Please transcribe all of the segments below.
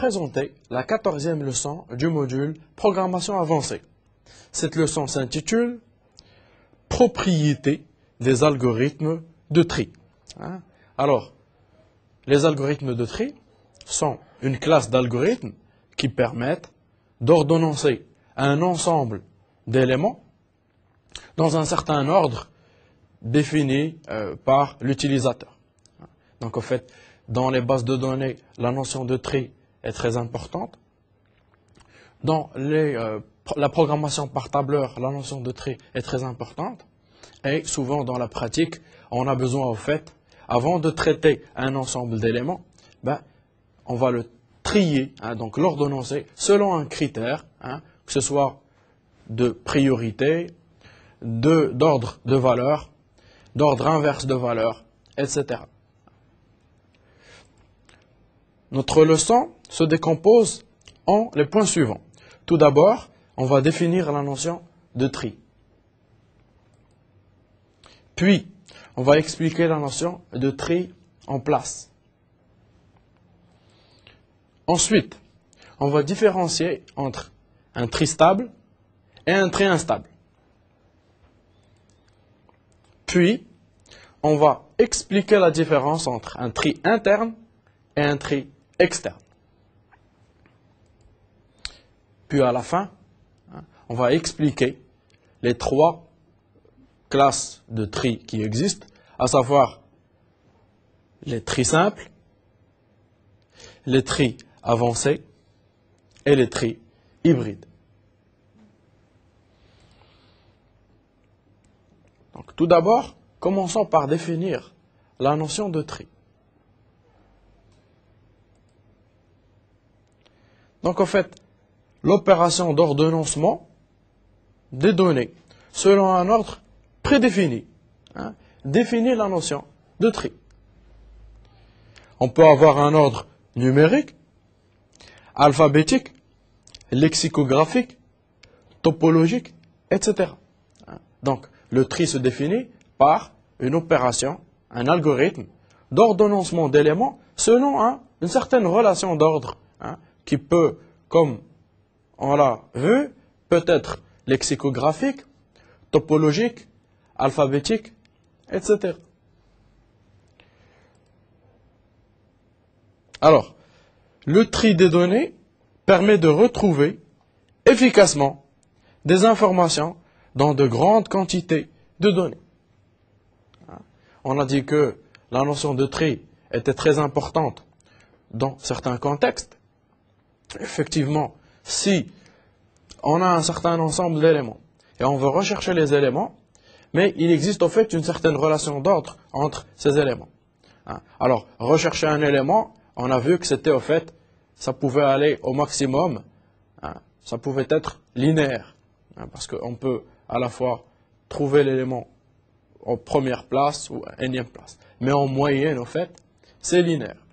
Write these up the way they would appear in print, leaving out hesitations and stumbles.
présenter la 14e leçon du module Programmation avancée. Cette leçon s'intitule Propriétés des algorithmes de tri. Alors, les algorithmes de tri sont une classe d'algorithmes qui permettent d'ordonnancer un ensemble d'éléments dans un certain ordre défini par l'utilisateur. Donc, en fait, dans les bases de données, la notion de tri est très importante. Dans la programmation par tableur, la notion de tri est très importante. Et souvent, dans la pratique, on a besoin, au fait, avant de traiter un ensemble d'éléments, on va le trier, donc l'ordonnancer selon un critère, que ce soit de priorité, d'ordre de valeur, d'ordre inverse de valeur, etc. Notre leçon se décompose en les points suivants. Tout d'abord, on va définir la notion de tri. Puis, on va expliquer la notion de tri en place. Ensuite, on va différencier entre un tri stable et un tri instable. Puis, on va expliquer la différence entre un tri interne et un tri externe. Puis à la fin, on va expliquer les trois classes de tri qui existent, à savoir les tris simples, les tris avancés et les tris hybrides. Donc, tout d'abord, commençons par définir la notion de tri. Donc, en fait, l'opération d'ordonnancement des données selon un ordre prédéfini définit la notion de tri. On peut avoir un ordre numérique, alphabétique, lexicographique, topologique, etc. Donc, le tri se définit par une opération, un algorithme d'ordonnancement d'éléments selon une certaine relation d'ordre qui peut, comme on l'a vu, peut être lexicographique, topologique, alphabétique, etc. Alors, le tri des données permet de retrouver efficacement des informations dans de grandes quantités de données. On a dit que la notion de tri était très importante dans certains contextes. Effectivement, si on a un certain ensemble d'éléments et on veut rechercher les éléments, mais il existe au fait une certaine relation d'ordre entre ces éléments. Alors, rechercher un élément, on a vu que c'était au fait, ça pouvait aller au maximum, ça pouvait être linéaire, parce qu'on peut à la fois trouver l'élément en première place ou à énième place. Mais en moyenne, au fait, c'est linéaire.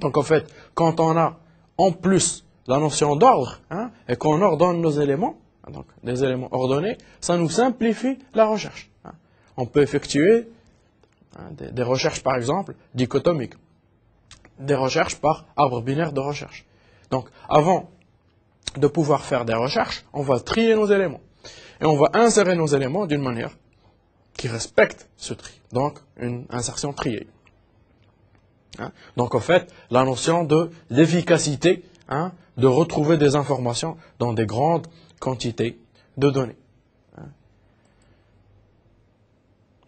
Donc, en fait, quand on a en plus la notion d'ordre, et qu'on ordonne nos éléments, donc des éléments ordonnés, ça nous simplifie la recherche. On peut effectuer des recherches, par exemple, dichotomiques, des recherches par arbre binaire de recherche. Donc, avant de pouvoir faire des recherches, on va trier nos éléments. Et on va insérer nos éléments d'une manière qui respecte ce tri. Donc, une insertion triée. Donc, en fait, la notion d'efficacité, de retrouver des informations dans des grandes quantités de données.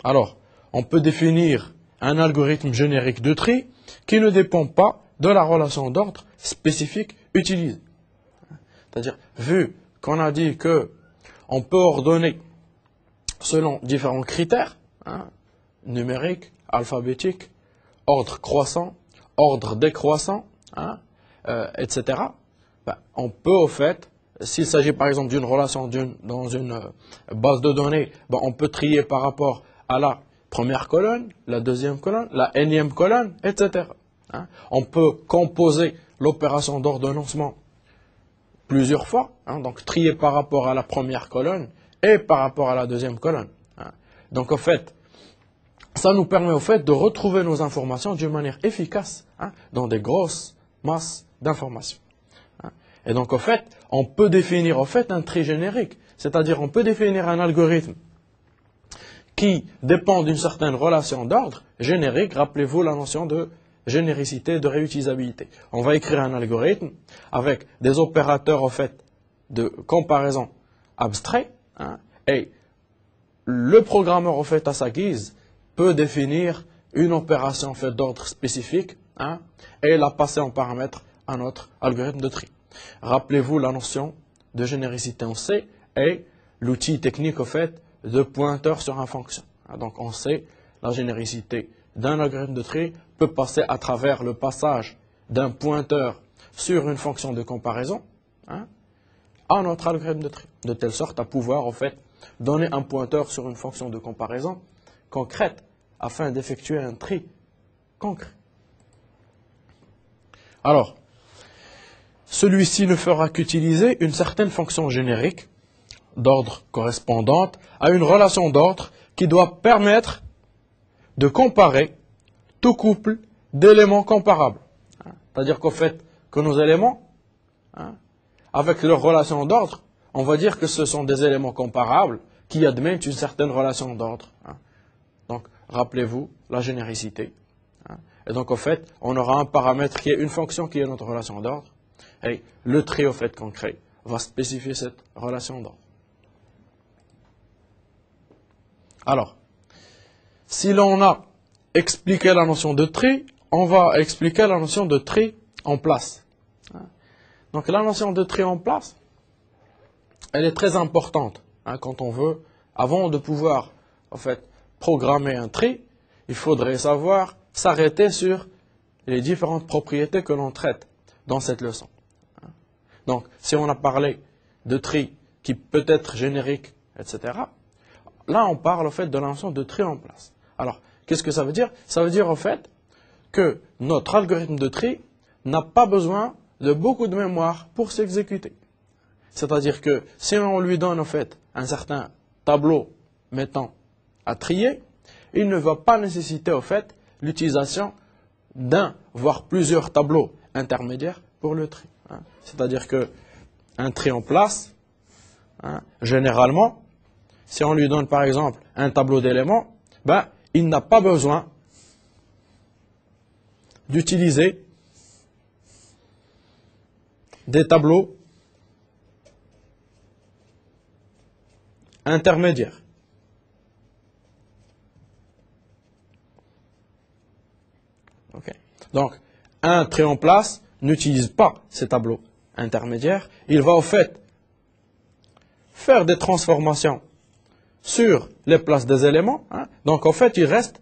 Alors, on peut définir un algorithme générique de tri qui ne dépend pas de la relation d'ordre spécifique utilisée. C'est-à-dire, vu qu'on a dit que on peut ordonner selon différents critères, numérique, alphabétique, ordre croissant, ordre décroissant, etc. On peut au fait, s'il s'agit par exemple d'une relation dans une base de données, on peut trier par rapport à la première colonne, la deuxième colonne, la énième colonne, etc. On peut composer l'opération d'ordonnancement plusieurs fois, donc trier par rapport à la première colonne et par rapport à la deuxième colonne. Donc, au fait, ça nous permet au fait de retrouver nos informations d'une manière efficace dans des grosses masses d'informations. Et donc, en fait, on peut définir en fait un tri générique. C'est-à-dire, on peut définir un algorithme qui dépend d'une certaine relation d'ordre générique. Rappelez-vous la notion de généricité, de réutilisabilité. On va écrire un algorithme avec des opérateurs en fait de comparaison abstraits, et le programmeur en fait à sa guise peut définir une opération en fait d'ordre spécifique, et la passer en paramètre à notre algorithme de tri. Rappelez-vous la notion de généricité en C et l'outil technique en fait de pointeur sur une fonction. Donc on sait la généricité d'un algorithme de tri peut passer à travers le passage d'un pointeur sur une fonction de comparaison à notre algorithme de tri, de telle sorte à pouvoir en fait donner un pointeur sur une fonction de comparaison concrète afin d'effectuer un tri concret. Alors, celui-ci ne fera qu'utiliser une certaine fonction générique d'ordre correspondante à une relation d'ordre qui doit permettre de comparer tout couple d'éléments comparables. C'est-à-dire qu'au fait que nos éléments, avec leur relation d'ordre, on va dire que ce sont des éléments comparables qui admettent une certaine relation d'ordre. Donc, rappelez-vous la généricité. Et donc, au fait, on aura un paramètre qui est une fonction qui est notre relation d'ordre. Et le tri, au fait, concret, va spécifier cette relation d'ordre. Alors, si l'on a expliqué la notion de tri, on va expliquer la notion de tri en place. Donc, la notion de tri en place, elle est très importante quand on veut, avant de pouvoir, en fait, programmer un tri, il faudrait savoir s'arrêter sur les différentes propriétés que l'on traite dans cette leçon. Donc, si on a parlé de tri qui peut être générique, etc., là, on parle au fait de la notion de tri en place. Alors, qu'est-ce que ça veut dire? Ça veut dire au fait que notre algorithme de tri n'a pas besoin de beaucoup de mémoire pour s'exécuter. C'est-à-dire que si on lui donne au fait un certain tableau mettant à trier, il ne va pas nécessiter au fait l'utilisation d'un, voire plusieurs tableaux intermédiaires pour le tri. C'est-à-dire qu'un tri en place, généralement, si on lui donne par exemple un tableau d'éléments, il n'a pas besoin d'utiliser des tableaux intermédiaires. Okay. Donc, un tri en place n'utilise pas ces tableaux intermédiaires. Il va au fait faire des transformations sur les places des éléments. Donc, en fait, il reste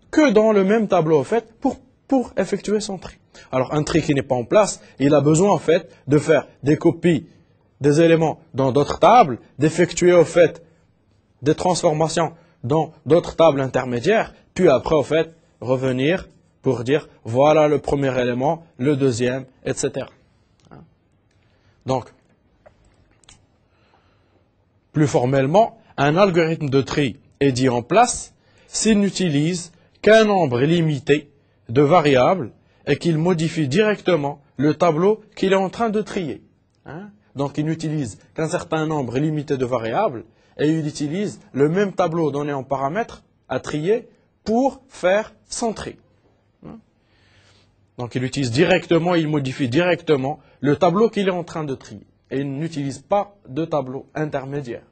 que dans le même tableau, en fait, pour effectuer son tri. Alors, un tri qui n'est pas en place, il a besoin, en fait, de faire des copies des éléments dans d'autres tables, d'effectuer, en fait, des transformations dans d'autres tables intermédiaires, puis après, en fait, revenir pour dire, voilà le premier élément, le deuxième, etc. Donc, plus formellement, un algorithme de tri est dit en place s'il n'utilise qu'un nombre limité de variables et qu'il modifie directement le tableau qu'il est en train de trier. Donc, il n'utilise qu'un certain nombre limité de variables et il utilise le même tableau donné en paramètres à trier pour faire son tri. Donc, il utilise directement, il modifie directement le tableau qu'il est en train de trier. Et il n'utilise pas de tableau intermédiaire.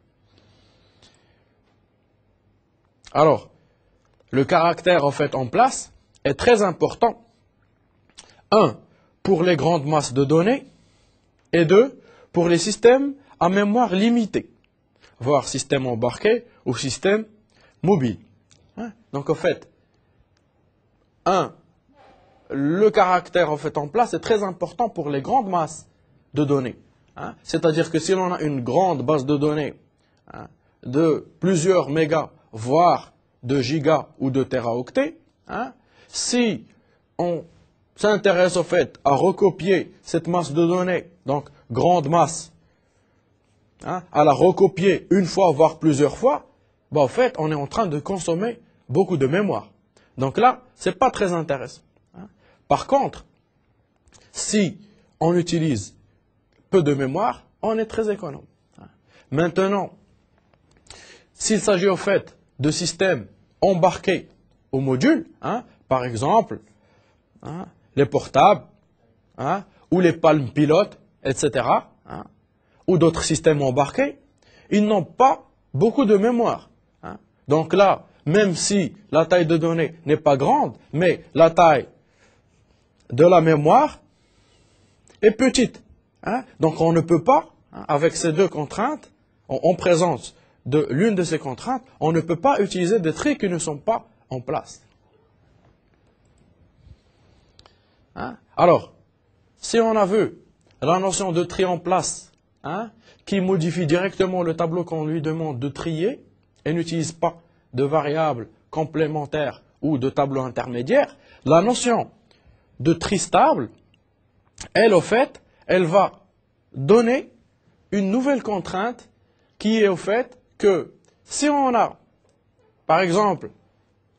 Alors, le caractère en fait en place est très important. 1, pour les grandes masses de données. Et 2, pour les systèmes à mémoire limitée. Voire système embarqué ou système mobile. Donc, en fait, 1, le caractère en fait en place est très important pour les grandes masses de données. C'est-à-dire que si l'on a une grande base de données de plusieurs mégas, voire de gigas ou de téraoctets, si on s'intéresse au fait à recopier cette masse de données, donc grande masse, à la recopier une fois, voire plusieurs fois, en fait, on est en train de consommer beaucoup de mémoire. Donc là, ce n'est pas très intéressant. Par contre, si on utilise peu de mémoire, on est très économe. Maintenant, s'il s'agit au fait de systèmes embarqués au module, par exemple, les portables, ou les palmes pilotes, etc., ou d'autres systèmes embarqués, ils n'ont pas beaucoup de mémoire. Donc là, même si la taille de données n'est pas grande, mais la taille de la mémoire est petite. Donc on ne peut pas, avec ces deux contraintes, en présence de l'une de ces contraintes, on ne peut pas utiliser des traits qui ne sont pas en place. Alors, si on a vu la notion de tri en place, qui modifie directement le tableau qu'on lui demande de trier, et n'utilise pas de variables complémentaires ou de tableaux intermédiaires, la notion de tri stable, elle, au fait, elle va donner une nouvelle contrainte qui est au fait que si on a, par exemple,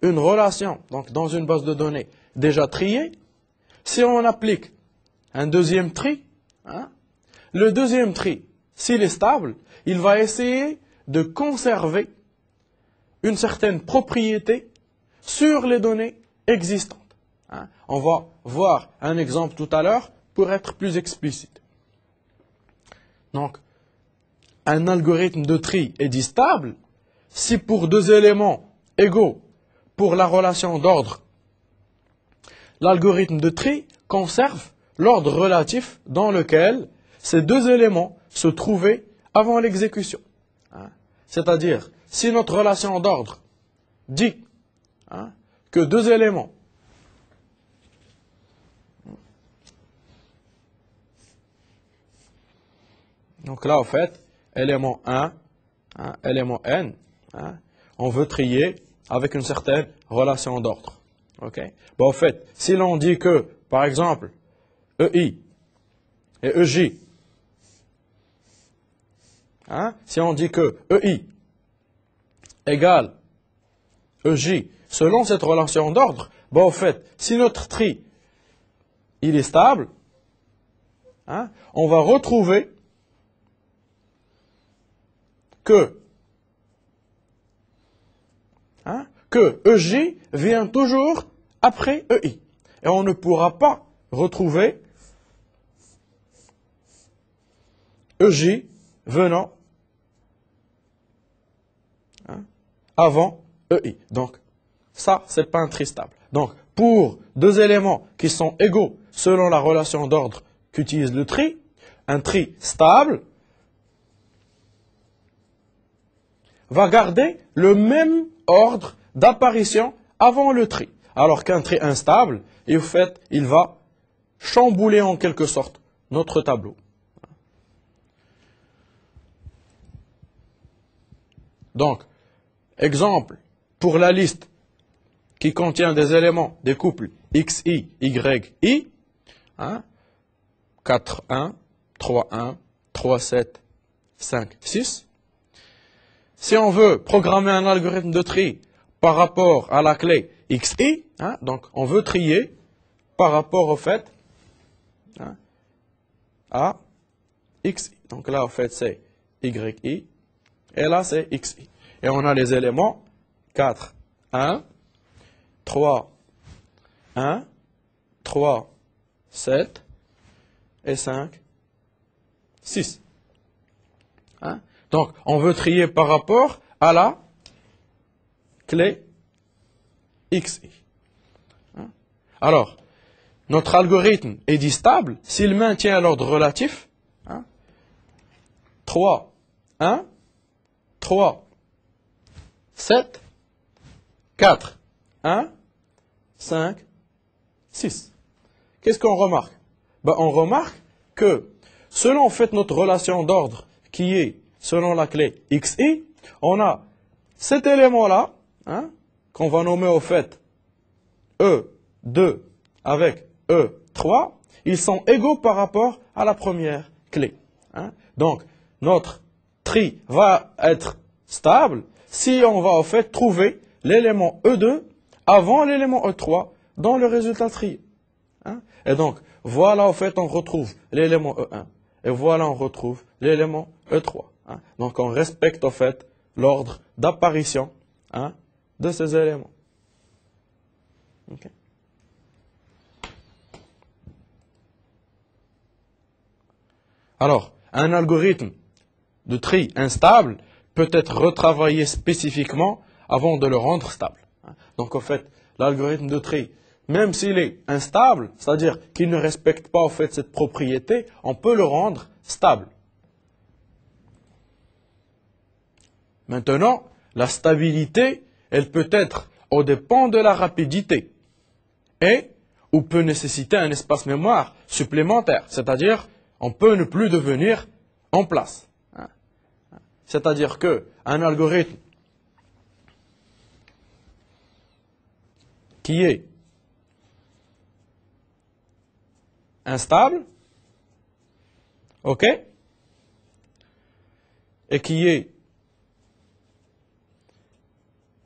une relation, donc dans une base de données déjà triée, si on applique un deuxième tri, le deuxième tri, s'il est stable, il va essayer de conserver une certaine propriété sur les données existantes. On va voir un exemple tout à l'heure pour être plus explicite. Donc, un algorithme de tri est dit stable si pour deux éléments égaux pour la relation d'ordre, l'algorithme de tri conserve l'ordre relatif dans lequel ces deux éléments se trouvaient avant l'exécution. C'est-à-dire, si notre relation d'ordre dit que deux éléments donc là, en fait, élément 1, élément n, on veut trier avec une certaine relation d'ordre. Okay? Bon, en fait, si l'on dit que, par exemple, EI et EJ, si on dit que EI égale EJ selon cette relation d'ordre, bon, en fait, si notre tri, il est stable, on va retrouver que EJ vient toujours après EI. Et on ne pourra pas retrouver EJ venant avant EI. Donc, ça, c'est pas un tri stable. Donc, pour deux éléments qui sont égaux selon la relation d'ordre qu'utilise le tri, un tri stable va garder le même ordre d'apparition avant le tri. Alors qu'un tri instable, et au fait, il va chambouler en quelque sorte notre tableau. Donc, exemple, pour la liste qui contient des éléments des couples XI, YI, 4, 1, 3, 1, 3, 7, 5, 6. Si on veut programmer un algorithme de tri par rapport à la clé XI, donc on veut trier par rapport au fait à XI. Donc là, au fait, c'est YI, et là, c'est XI. Et on a les éléments 4, 1, 3, 1, 3, 7, et 5, 6. Donc, on veut trier par rapport à la clé XI. Alors, notre algorithme est dit stable s'il maintient l'ordre relatif 3, 1, 3, 7, 4, 1, 5, 6. Qu'est-ce qu'on remarque? On remarque que selon en fait notre relation d'ordre qui est selon la clé XI, on a cet élément-là, qu'on va nommer au fait E2 avec E3, ils sont égaux par rapport à la première clé. Donc, notre tri va être stable si on va au fait trouver l'élément E2 avant l'élément E3 dans le résultat trié. Et donc, voilà, en fait, on retrouve l'élément E1. Et voilà, on retrouve l'élément E3. Hein. Donc, on respecte, en fait, l'ordre d'apparition hein, de ces éléments. Okay. Alors, un algorithme de tri instable peut être retravaillé spécifiquement avant de le rendre stable. Donc, en fait, l'algorithme de tri, même s'il est instable, c'est-à-dire qu'il ne respecte pas, en fait, cette propriété, on peut le rendre stable. Maintenant, la stabilité, elle peut être au dépend de la rapidité et ou peut nécessiter un espace mémoire supplémentaire, c'est-à-dire on peut ne plus devenir en place. C'est-à-dire qu'un algorithme qui est instable, ok, et qui est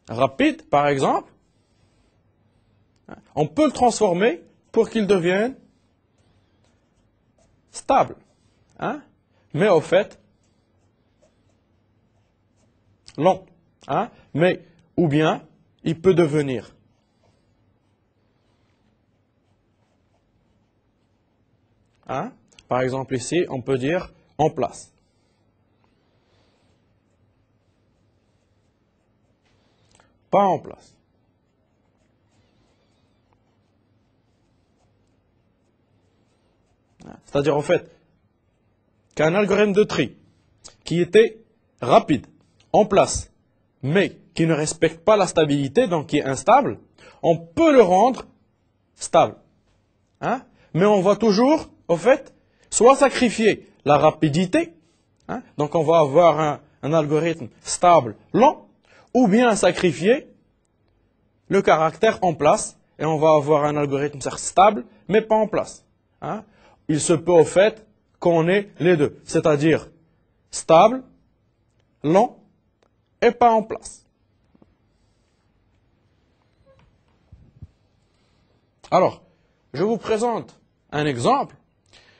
rapide, par exemple, on peut le transformer pour qu'il devienne stable. Hein? Mais au fait, lent. Hein? Mais, ou bien, il peut devenir hein? Par exemple, ici, on peut dire en place. Pas en place. C'est-à-dire, en fait, qu'un algorithme de tri qui était rapide, en place, mais qui ne respecte pas la stabilité, donc qui est instable, on peut le rendre stable. Hein? Mais on va toujours, au fait, soit sacrifier la rapidité, hein? Donc on va avoir un algorithme stable, lent, ou bien sacrifier le caractère en place, et on va avoir un algorithme certes stable, mais pas en place. Hein? Il se peut au fait qu'on ait les deux, c'est-à-dire stable, lent et pas en place. Alors, je vous présente un exemple,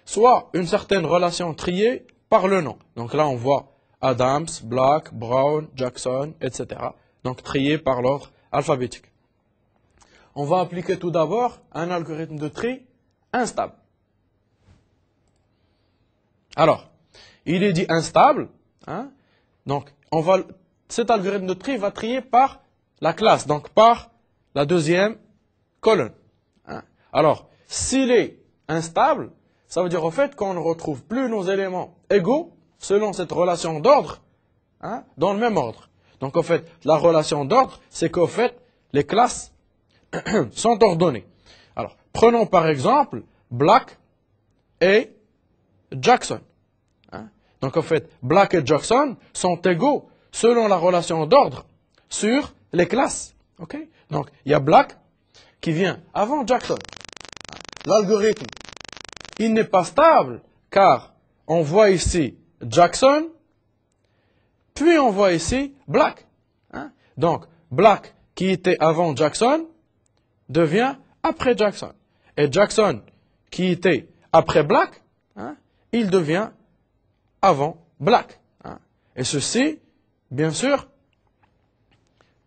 soit une certaine relation triée par le nom. Donc là, on voit Adams, Black, Brown, Jackson, etc. Donc trié par l'ordre alphabétique. On va appliquer tout d'abord un algorithme de tri instable. Alors, il est dit instable, hein, donc cet algorithme de tri va trier par la classe, donc par la deuxième colonne. Hein. Alors, s'il est instable, ça veut dire au fait qu'on ne retrouve plus nos éléments égaux selon cette relation d'ordre hein, dans le même ordre. Donc, au fait, la relation d'ordre, c'est qu'au fait, les classes sont ordonnées. Alors, prenons par exemple Black et Jackson. Hein? Donc, en fait, Black et Jackson sont égaux selon la relation d'ordre sur les classes. Okay? Donc, il y a Black qui vient avant Jackson. L'algorithme, il n'est pas stable car on voit ici Jackson, puis on voit ici Black. Hein? Donc, Black qui était avant Jackson devient après Jackson. Et Jackson qui était après Black, hein, il devient avant Black. Hein. Et ceci, bien sûr,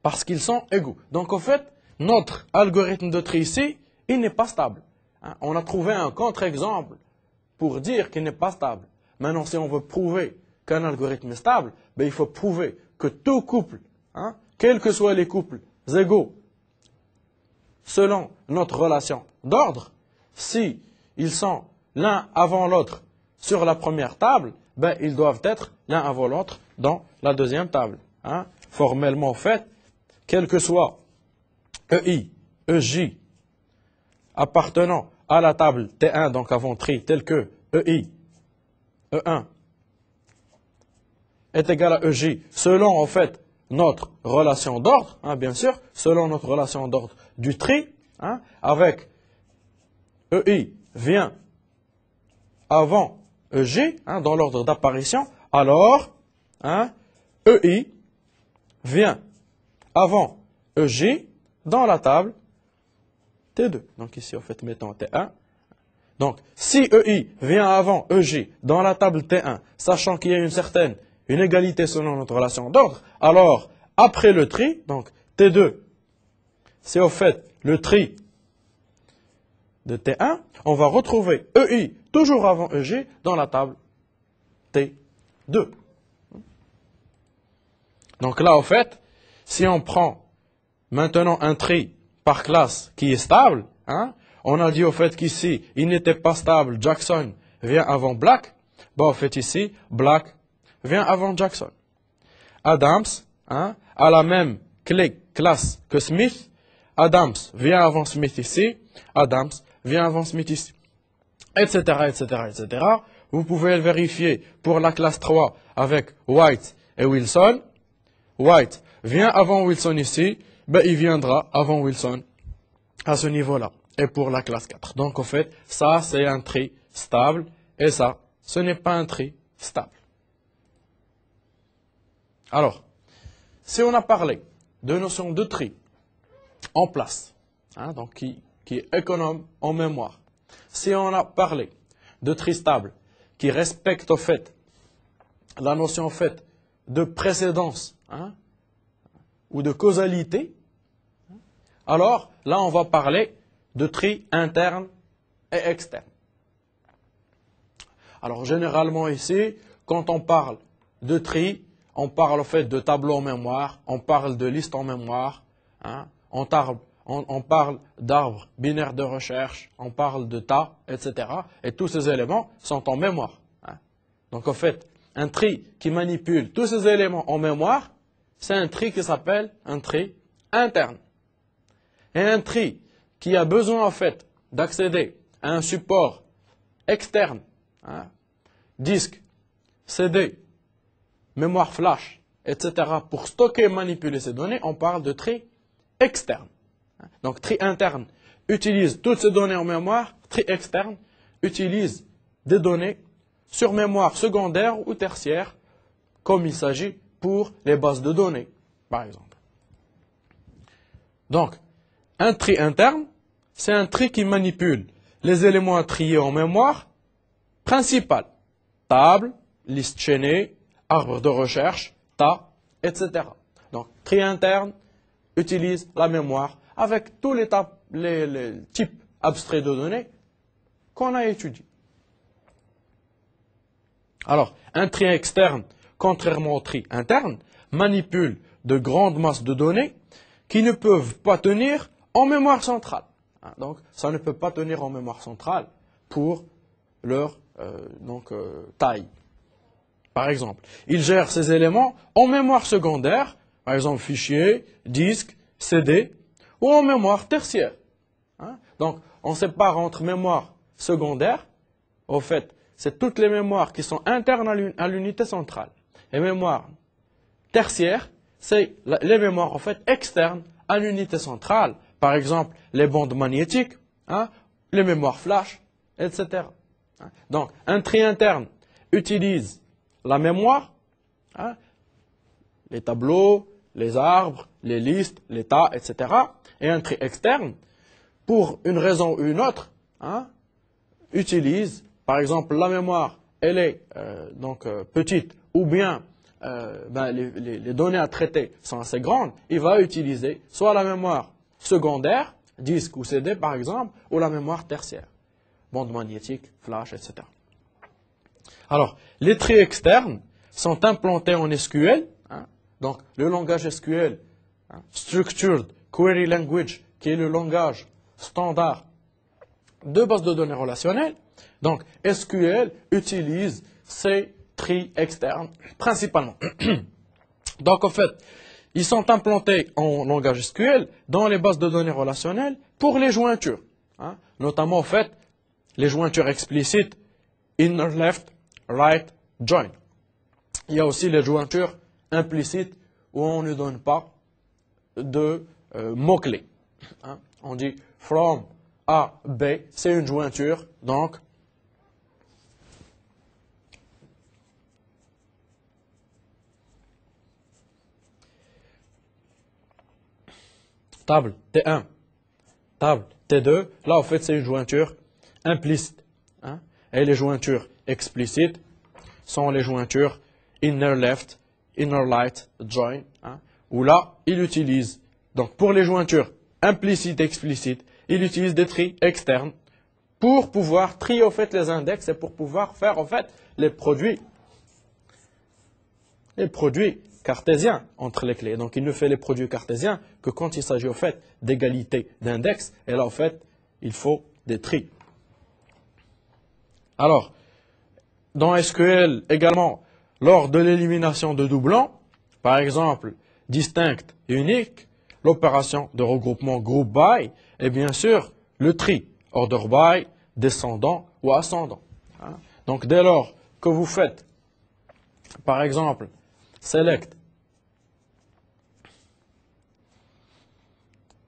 parce qu'ils sont égaux. Donc, en fait, notre algorithme de tri ici, il n'est pas stable. Hein. On a trouvé un contre-exemple pour dire qu'il n'est pas stable. Maintenant, si on veut prouver qu'un algorithme est stable, ben, il faut prouver que tout couple, hein, quels que soient les couples égaux, selon notre relation d'ordre, si ils sont l'un avant l'autre sur la première table, ben, ils doivent être l'un avant l'autre dans la deuxième table. Hein. Formellement fait, quel que soit EI, EJ, appartenant à la table T1, donc avant tri, tel que EI, E1, est égal à EJ, selon en fait notre relation d'ordre, hein, bien sûr, selon notre relation d'ordre du tri, hein, avec EI vient avant EJ, hein, dans l'ordre d'apparition, alors hein, EI vient avant EJ dans la table T2. Donc ici, en fait, mettons T1. Donc, si EI vient avant EJ dans la table T1, sachant qu'il y a une égalité selon notre relation d'ordre, alors, après le tri, donc T2, c'est au fait le tri de T1, on va retrouver EI toujours avant EJ dans la table T2. Donc là, au fait, si on prend maintenant un tri par classe qui est stable, hein, on a dit au fait qu'ici, il n'était pas stable, Jackson vient avant Black, au fait ici, Black vient avant Jackson. Adams hein, a la même classe que Smith, Adams vient avant Smith ici, Adams vient avant Smith ici, etc., etc., etc. Vous pouvez le vérifier pour la classe 3 avec White et Wilson. White vient avant Wilson ici, il viendra avant Wilson à ce niveau-là. Et pour la classe 4. Donc, en fait, ça, c'est un tri stable. Et ça, ce n'est pas un tri stable. Alors, si on a parlé de notion de tri en place, hein, donc qui est économe en mémoire, si on a parlé de tri stable qui respecte, au fait, la notion, au fait, de précédence, hein, ou de causalité, alors, là, on va parler de tri interne et externe. Alors, généralement ici, quand on parle de tri, on parle au fait de tableau en mémoire, on parle de liste en mémoire, hein, on parle d'arbres binaires de recherche, on parle de tas, etc. Et tous ces éléments sont en mémoire. Hein. Donc, en fait, un tri qui manipule tous ces éléments en mémoire, c'est un tri qui s'appelle un tri interne. Et un tri qui a besoin, en fait, d'accéder à un support externe, hein, disque, CD, mémoire flash, etc., pour stocker et manipuler ces données, on parle de tri externe. Donc, tri interne utilise toutes ces données en mémoire, tri externe utilise des données sur mémoire secondaire ou tertiaire, comme il s'agit pour les bases de données, par exemple. Donc, un tri interne, c'est un tri qui manipule les éléments à trier en mémoire principale. Table, liste chaînée, arbre de recherche, tas, etc. Donc, tri interne utilise la mémoire avec tous les types abstraits de données qu'on a étudiés. Alors, un tri externe, contrairement au tri interne, manipule de grandes masses de données qui ne peuvent pas tenir en mémoire centrale. Donc, ça ne peut pas tenir en mémoire centrale pour leur taille. Par exemple, il gère ces éléments en mémoire secondaire, par exemple fichier, disque, CD, ou en mémoire tertiaire. Donc, on sépare entre mémoire secondaire, au fait, c'est toutes les mémoires qui sont internes à l'unité centrale. Et mémoire tertiaire, c'est les mémoires, en fait, externes à l'unité centrale. Par exemple, les bandes magnétiques, hein, les mémoires flash, etc. Donc, un tri interne utilise la mémoire, hein, les tableaux, les arbres, les listes, les tas, etc. Et un tri externe, pour une raison ou une autre, hein, utilise, par exemple, la mémoire, elle est petite, ou bien les données à traiter sont assez grandes, il va utiliser soit la mémoire secondaire, disque ou CD par exemple, ou la mémoire tertiaire, bande magnétique, flash, etc. Alors, les tris externes sont implantés en SQL, hein, donc le langage SQL, hein, Structured Query Language, qui est le langage standard de base de données relationnelles. Donc, SQL utilise ces tris externes principalement. Donc, en fait, ils sont implantés en langage SQL dans les bases de données relationnelles pour les jointures. Hein, notamment, en fait, les jointures explicites inner left, right, join. Il y a aussi les jointures implicites où on ne donne pas de mots-clés. Hein, on dit from A, B, c'est une jointure, donc table T1, table T2, là en fait c'est une jointure implicite. hein, et les jointures explicites sont les jointures inner left, inner right join, hein, où là, il utilise, donc pour les jointures implicites et explicites, il utilise des tris externes pour pouvoir trier au fait les index et pour pouvoir faire en fait les produits cartésiens entre les clés. Donc il ne fait les produits cartésiens que quand il s'agit au fait d'égalité d'index, et là en fait il faut des tris. Alors, dans SQL également, lors de l'élimination de doublons, par exemple distinct et unique, l'opération de regroupement group by et bien sûr le tri, order by, descendant ou ascendant. Hein. Donc dès lors que vous faites, par exemple, select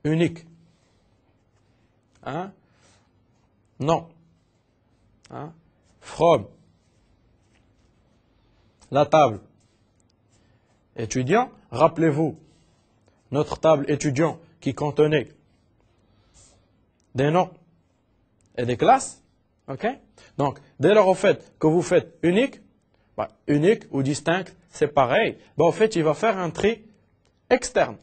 unique, hein, non, hein, from la table étudiant, rappelez-vous notre table étudiant qui contenait des noms et des classes, ok? Donc, dès lors au fait que vous faites unique, unique ou distinct, c'est pareil, en fait, il va faire un tri externe.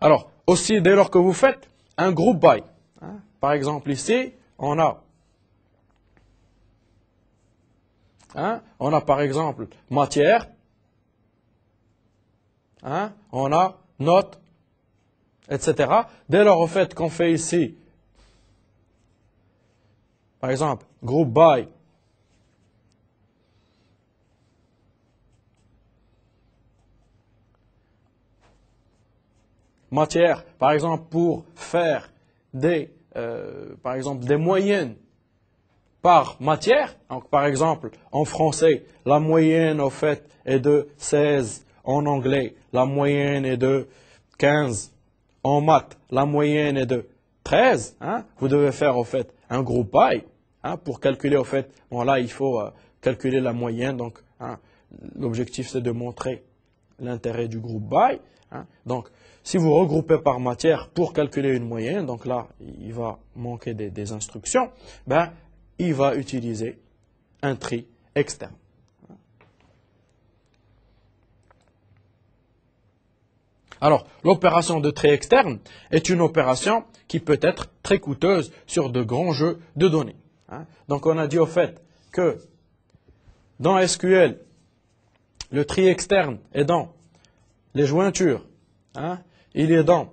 Alors, aussi, dès lors que vous faites un group by, hein, par exemple ici, on a par exemple matière, hein, on a note, etc. Dès lors au fait qu'on fait ici, par exemple, group by, matière, par exemple, pour faire des, par exemple, des moyennes par matière. Donc, par exemple, en français, la moyenne, au fait, est de 16. En anglais, la moyenne est de 15. En maths, la moyenne est de 13. Hein. Vous devez faire, au fait, un group by, hein, pour calculer, au fait, bon là, il faut calculer la moyenne. Donc, hein, l'objectif, c'est de montrer l'intérêt du group by. Hein. Donc, si vous regroupez par matière pour calculer une moyenne, donc là, il va manquer des instructions, il va utiliser un tri externe. Alors, l'opération de tri externe est une opération qui peut être très coûteuse sur de grands jeux de données. Donc, on a dit au fait que dans SQL, le tri externe est dans les jointures, hein, il est dans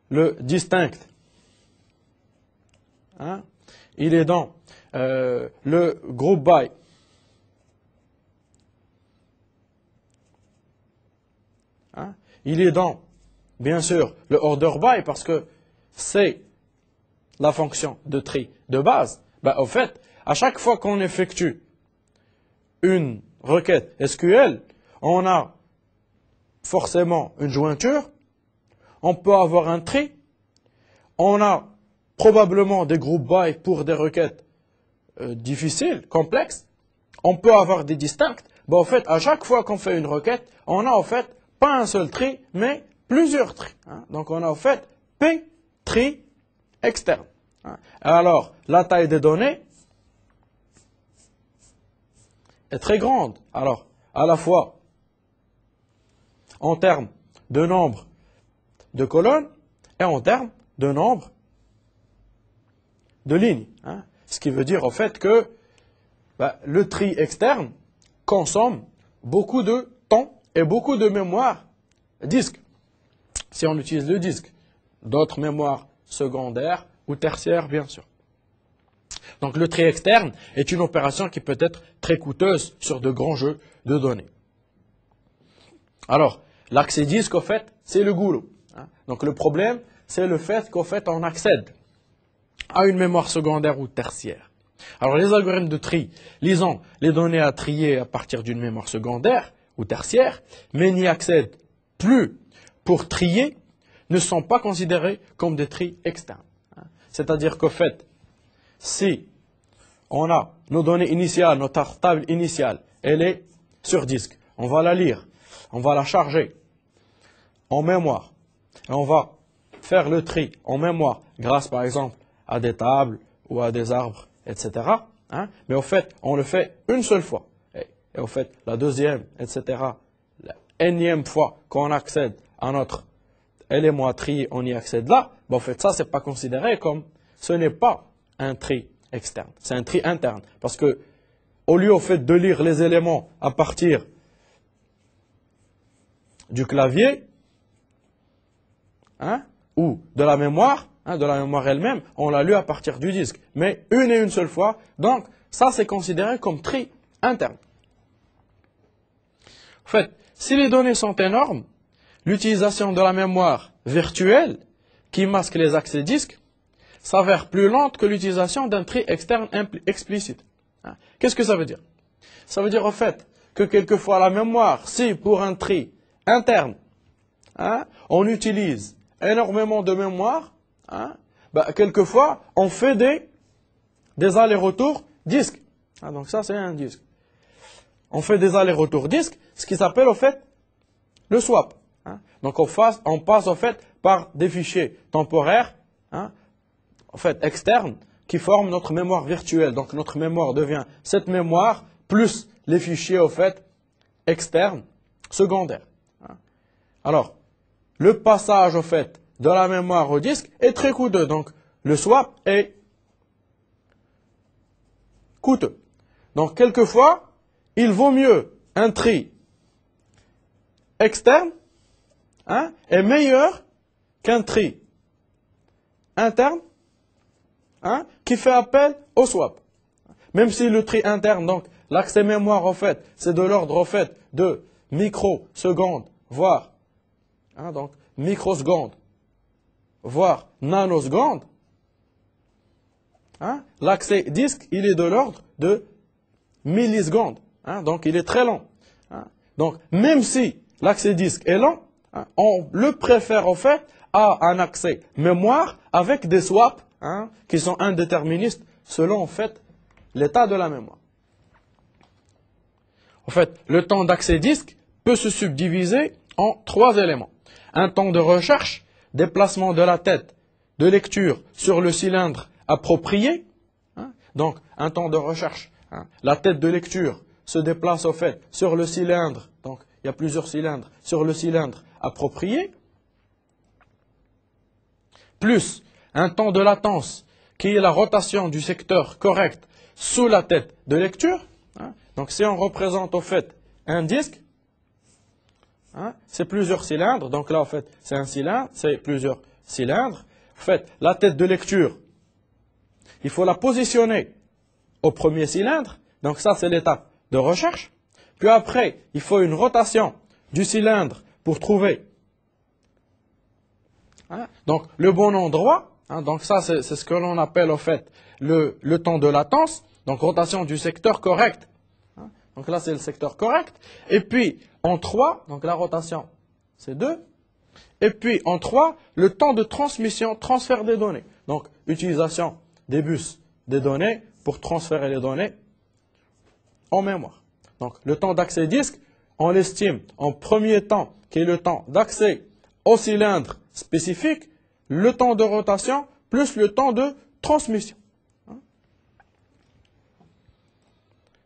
le distinct, hein, il est dans le group by, hein, il est dans, bien sûr, le order by parce que c'est la fonction de tri de base. Au fait, à chaque fois qu'on effectue une requête SQL, on a forcément une jointure, on peut avoir un tri, on a probablement des group by pour des requêtes difficiles, complexes, on peut avoir des distincts. En fait, à chaque fois qu'on fait une requête, on a en fait pas un seul tri, mais plusieurs tris. Hein. Donc on a en fait P tri externe. Hein. Alors, la taille des données est très grande. Alors, à la fois en termes de nombre de colonnes et en termes de nombre de lignes. Hein. Ce qui veut dire en fait que le tri externe consomme beaucoup de temps et beaucoup de mémoire disque. Si on utilise le disque, d'autres mémoires secondaires ou tertiaires bien sûr. Donc le tri externe est une opération qui peut être très coûteuse sur de grands jeux de données. Alors, l'accès disque, au fait, c'est le goulot. Hein. Donc le problème, c'est le fait qu'au fait, on accède à une mémoire secondaire ou tertiaire. Alors les algorithmes de tri, lisant les données à trier à partir d'une mémoire secondaire ou tertiaire, mais n'y accèdent plus pour trier, ne sont pas considérés comme des tris externes. Hein. C'est-à-dire qu'au fait, si on a nos données initiales, notre table initiale, elle est sur disque, on va la lire, on va la charger en mémoire, et on va faire le tri en mémoire grâce par exemple à des tables ou à des arbres, etc. Hein. Mais au fait, on le fait une seule fois. Et au fait, la deuxième, etc., la énième fois qu'on accède à notre élément à trier, on y accède là, ben, en fait, ça, c'est pas considéré comme, ce n'est pas un tri externe, c'est un tri interne. Parce que, au lieu, au fait, de lire les éléments à partir du clavier, hein, ou de la mémoire elle-même, on l'a lu à partir du disque. Mais une et une seule fois, donc, ça, c'est considéré comme tri interne. En fait, si les données sont énormes, l'utilisation de la mémoire virtuelle qui masque les accès disques s'avère plus lente que l'utilisation d'un tri externe explicite. Qu'est-ce que ça veut dire? Ça veut dire au fait que quelquefois la mémoire, si pour un tri interne, on utilise énormément de mémoire, quelquefois on fait des allers-retours disques. Donc ça c'est un disque. On fait des allers-retours disques, ce qui s'appelle au fait le swap. Donc on passe au fait par des fichiers temporaires, en fait externes, qui forment notre mémoire virtuelle. Donc notre mémoire devient cette mémoire plus les fichiers au fait externes, secondaires. Alors, le passage au fait de la mémoire au disque est très coûteux. Donc le swap est coûteux. Donc quelquefois, il vaut mieux un tri externe est meilleur qu'un tri interne qui fait appel au swap. Même si le tri interne, donc l'accès mémoire au fait, c'est de l'ordre au fait de microsecondes, voire donc microsecondes, voire nanosecondes, l'accès disque, il est de l'ordre de millisecondes. Donc il est très lent. Donc même si l'accès disque est lent, on le préfère au fait à un accès mémoire avec des swaps qui sont indéterministes selon en fait l'état de la mémoire. En fait, le temps d'accès disque peut se subdiviser en 3 éléments. Un temps de recherche, déplacement de la tête de lecture sur le cylindre approprié. Donc un temps de recherche. La tête de lecture se déplace au fait sur le cylindre. Donc il y a plusieurs cylindres sur le cylindre approprié. Plus un temps de latence qui est la rotation du secteur correct sous la tête de lecture. Donc si on représente au fait un disque, c'est plusieurs cylindres. Donc là, en fait, c'est un cylindre, c'est plusieurs cylindres. En fait, la tête de lecture, il faut la positionner au premier cylindre. Donc ça, c'est l'étape de recherche. Puis après, il faut une rotation du cylindre pour trouver donc le bon endroit. Donc ça, c'est ce que l'on appelle, en fait, le temps de latence. Donc rotation du secteur correct. Donc là, c'est le secteur correct. Et puis, en 3, donc la rotation, c'est 2. Et puis, en 3, le temps de transmission, transfert des données. Donc, utilisation des bus des données pour transférer les données en mémoire. Donc, le temps d'accès disque, on l'estime en premier temps, qui est le temps d'accès au cylindre spécifique, le temps de rotation, plus le temps de transmission.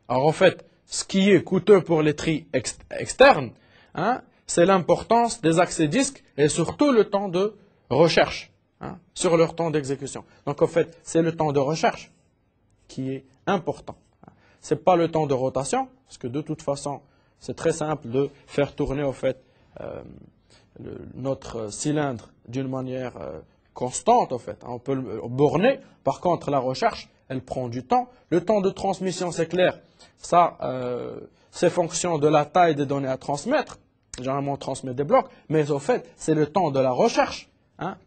Alors, en fait, ce qui est coûteux pour les tris externes, c'est l'importance des accès disques et surtout le temps de recherche sur leur temps d'exécution. Donc, en fait, c'est le temps de recherche qui est important. Ce n'est pas le temps de rotation, parce que de toute façon, c'est très simple de faire tourner, au fait, notre cylindre d'une manière constante, en fait. On peut le borner. Par contre, la recherche, elle prend du temps. Le temps de transmission, c'est clair. Ça, c'est fonction de la taille des données à transmettre. Généralement, on transmet des blocs. Mais au fait, c'est le temps de la recherche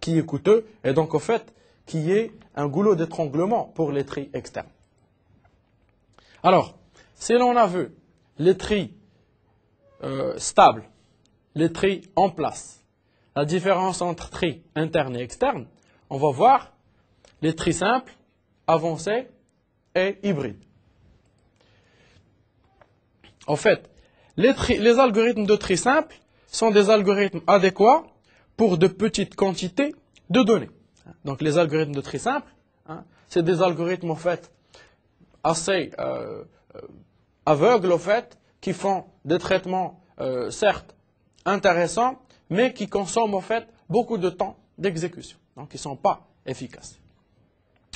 qui est coûteux. Et donc, au fait, qui est un goulot d'étranglement pour les tris externes. Alors, si l'on a vu les tris stables, les tris en place, la différence entre tris interne et externe, on va voir les tris simples, avancés et hybrides. En fait, les algorithmes de tri simple sont des algorithmes adéquats pour de petites quantités de données. Donc les algorithmes de tri simple c'est des algorithmes, en fait, assez aveugles, au fait, qui font des traitements, certes, intéressants, mais qui consomment, en fait, beaucoup de temps d'exécution. Donc, ils ne sont pas efficaces.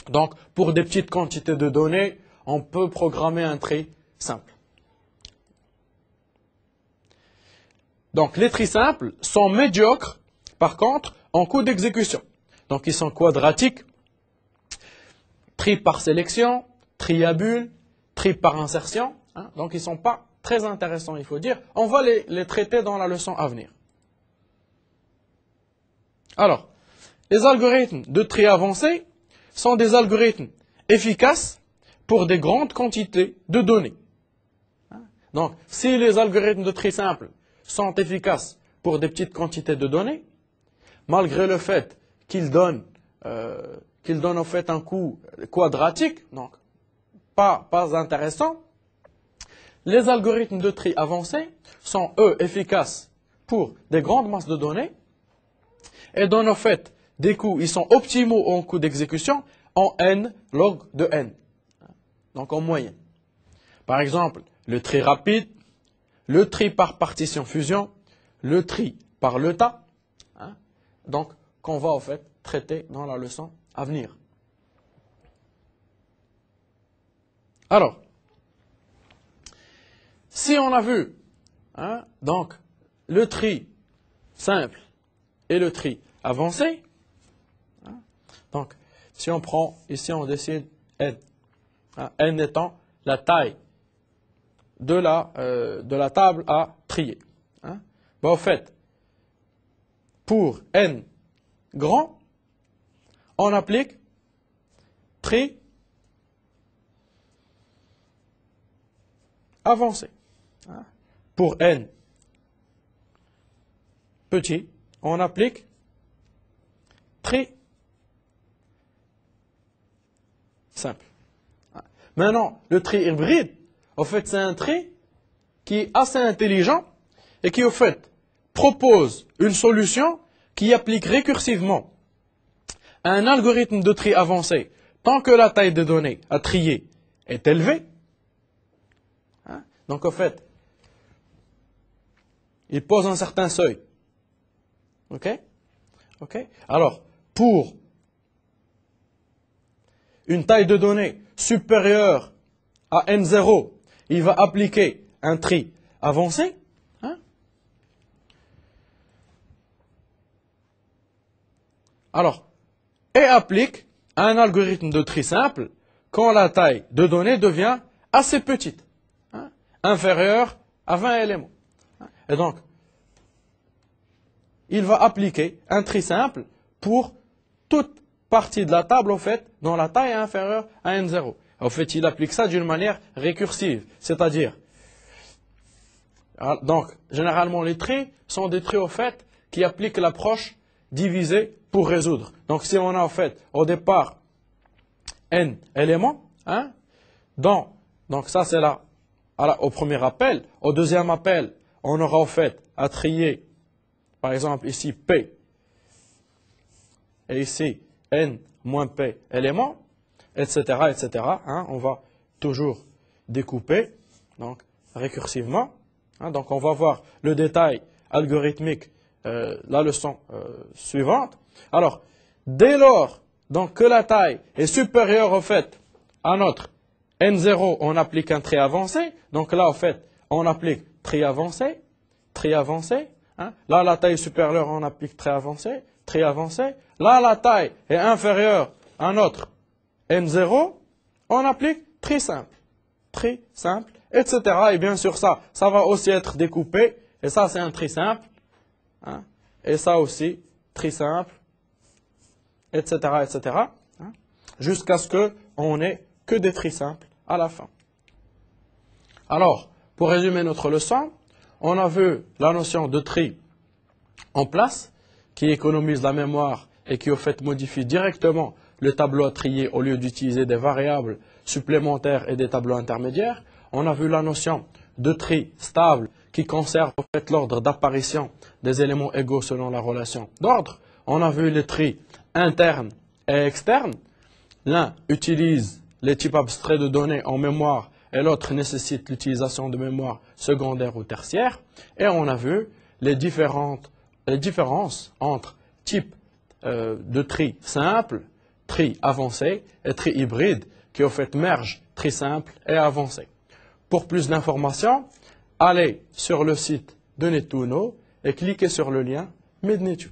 Donc, pour des petites quantités de données, on peut programmer un tri simple. Donc, les tris simples sont médiocres, par contre, en coût d'exécution. Donc, ils sont quadratiques, tri par sélection, tri à bulle, tri par insertion. Hein. Donc, ils ne sont pas très intéressants, il faut dire. On va les traiter dans la leçon à venir. Alors, les algorithmes de tri avancé sont des algorithmes efficaces pour des grandes quantités de données. Donc, si les algorithmes de tri simple sont efficaces pour des petites quantités de données, malgré le fait qu'ils donnent en fait un coût quadratique, donc pas intéressant, les algorithmes de tri avancés sont, eux, efficaces pour des grandes masses de données et donnent en fait des coûts, ils sont optimaux en coût d'exécution en n log de n, donc en moyenne. Par exemple, le tri rapide, le tri par partition fusion, le tri par le tas, hein, donc qu'on va en fait traiter dans la leçon à venir. Alors, si on a vu hein, donc le tri simple et le tri avancé, hein, donc si on prend ici on décide n, hein, n étant la taille de la table à trier. Hein. En fait, pour n grand, on applique tri avancé. Hein. Pour n petit, on applique tri simple. Hein. Maintenant, le tri hybride, en fait, c'est un tri qui est assez intelligent et qui, au fait, propose une solution qui applique récursivement un algorithme de tri avancé tant que la taille des données à trier est élevée. Hein? Donc, en fait, il pose un certain seuil. OK? OK? Alors, pour une taille de données supérieure à n0, il va appliquer un tri avancé. Hein? Alors, et applique un algorithme de tri simple quand la taille de données devient assez petite, hein? Inférieure à 20 éléments. Et donc, il va appliquer un tri simple pour toute partie de la table, en fait, dont la taille est inférieure à n0. En fait, il applique ça d'une manière récursive, c'est-à-dire, donc, généralement, les tris sont des tris, au fait, qui appliquent l'approche divisée pour résoudre. Donc, si on a, en fait, au départ, n éléments, hein, donc ça, c'est là, au premier appel. Au deuxième appel, on aura, en fait, à trier, par exemple, ici, P, et ici, n moins P éléments, etc., etc. Hein, on va toujours découper, donc récursivement. Hein, donc on va voir le détail algorithmique, la leçon suivante. Alors, dès lors donc, que la taille est supérieure au fait à notre n0, on applique un tri avancé. Donc là, en fait, on applique tri avancé, tri avancé. Hein. Là, la taille est supérieure, on applique tri avancé, tri avancé. Là, la taille est inférieure à notre n0, on applique tri simple, etc. Et bien sûr, ça va aussi être découpé. Et ça, c'est un tri simple. Hein, et ça aussi, tri simple, etc., etc. Hein, jusqu'à ce qu'on n'ait que des tri simples à la fin. Alors, pour résumer notre leçon, on a vu la notion de tri en place, qui économise la mémoire et qui, au fait, modifie directement le tableau à trier au lieu d'utiliser des variables supplémentaires et des tableaux intermédiaires. On a vu la notion de tri stable qui conserve en fait l'ordre d'apparition des éléments égaux selon la relation d'ordre. On a vu les tri internes et externes. l'un utilise les types abstraits de données en mémoire et l'autre nécessite l'utilisation de mémoire secondaire ou tertiaire. Et on a vu les différences entre types de tri simple, tri avancé et tri hybride qui au fait mergent tri simple et avancé. Pour plus d'informations, allez sur le site de Netuno et cliquez sur le lien Mednetu.